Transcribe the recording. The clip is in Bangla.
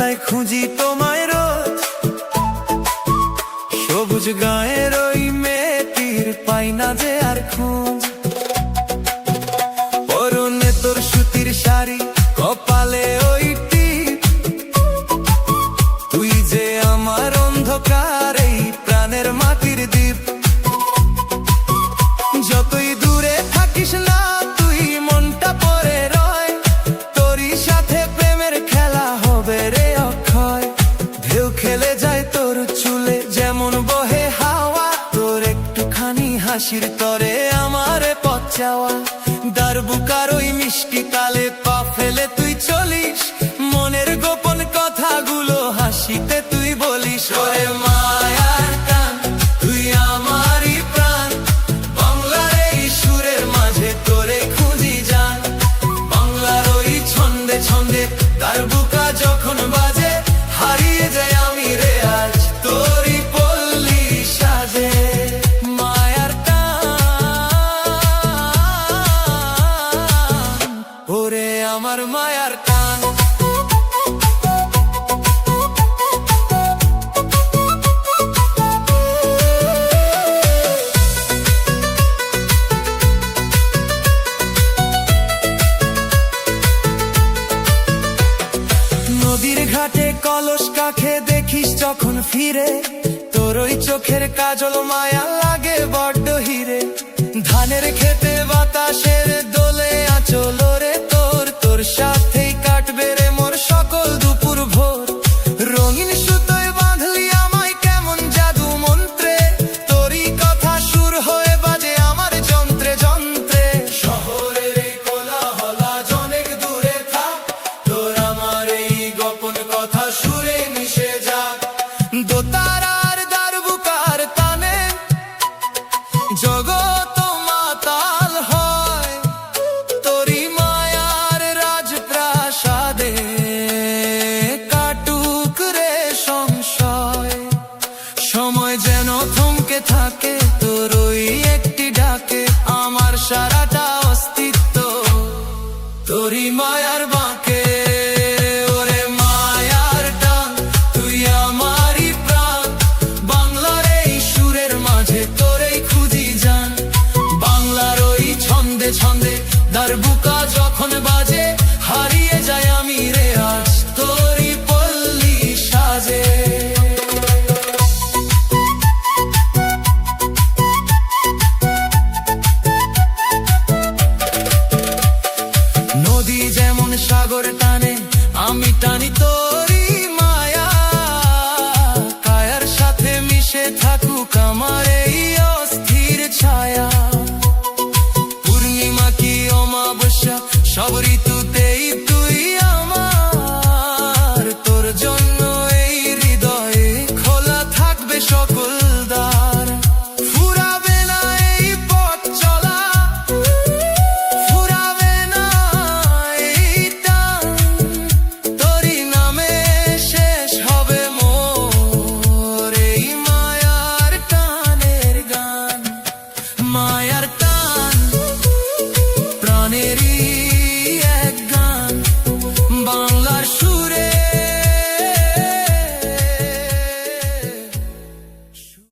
কোথায় খুঁজি তোমায় রোজ, সবুজ গায়ের ওই মেয়েটির পাই না যে আর খোঁজ। পরনে তোর সুতির শাড়ি, কপালে ওই টিপ, তুই যে আমার অন্ধকার এই প্রাণের মাটির দ্বীপ। যতই দূরে থাকিস না তুই, মনটা পড়ে রয়, তোরই সাথে প্রেমের খেলা হবে রে অক্ষয়। ঢেউ খেলে যায় তোর চুলে যেমন বহে হাওয়া, তোর একটুখানি হাসির তরে আমারে পথ চাওয়া। দারবুকার ওই মিষ্টি তালে পা ফেলে তুই চলিস, মনের গোপন কথাগুলো হাসিতে তুই বলিস। ওরে মায়ার টান, তুই আমারই প্রাণ, বাংলার এই সুরের মাঝে তোরে খুঁজি জান। বাংলার ওই ছন্দে ছন্দে দারবুকা যখন বাজে, হারিয়ে যায় আমি রে আজ তোরই পল্লী সাজে। মায়ার টান, ওরে আমার মায়ার টান। নদীর ঘাটে কলস কাখে দেখিস যখন ফিরে, তোর ওই চোখের কাজল মায়া লাগে বড্ড হিরে। ধানের খেতে বাতাসের দোলে আঁচল রে তোর, তোর সাথেই কাটবে রে মোর সকল দুপুর ভোর। রঙিন সুতোয় বাঁধলি আমায় কেমন জাদু মন্ত্রে, তোরই কথা সুর হয়ে বাজে আমার যন্ত্রে যন্ত্রে। শহরের এই কোলাহল আজ অনেক দূরে থাক, তোর আমার এই গোপন কথা সুরে মিশে যাক। দোতারার দারবুকার টানে জগৎ মাতাল হয়, তোরই মায়ার রাজপ্রাসাদে কাটুক রে সংশয়। সময় যেন থমকে থাকে তোর ওই একটি ডাকে, আমার সারাটা অস্তিত্ব তোরই মায়ার বাঁকে। ওরে মায়ার টান, তুই আমারই প্রাণ, বাংলার এই সুরের মাঝে তোরেই খুঁজি জান। বাংলার ওই ছন্দে ছন্দে দারবুকা যখন বাজে, হারিয়ে যায় আমি রে আজ তোরই পল্লী সাজে। নদী যেমন সাগর টানে, আমি টানি তোরই মায়া। কায়ার সাথে মিশে থাকুক আমার এই অস্থির ছায়া। পূর্ণিমা কি অমাবস্যা, সব ঋতুতেই তুই আমার। তোর জন্য এই হৃদয়ে খোলা থাকবে সকল দ্বার। ফুরাবে না এই পথ চলা, ফুরাবে না এই টান, তোরই নামে শেষ হবে মোর এই মায়ার টানের গান। মায়ার টান, প্রাণেরই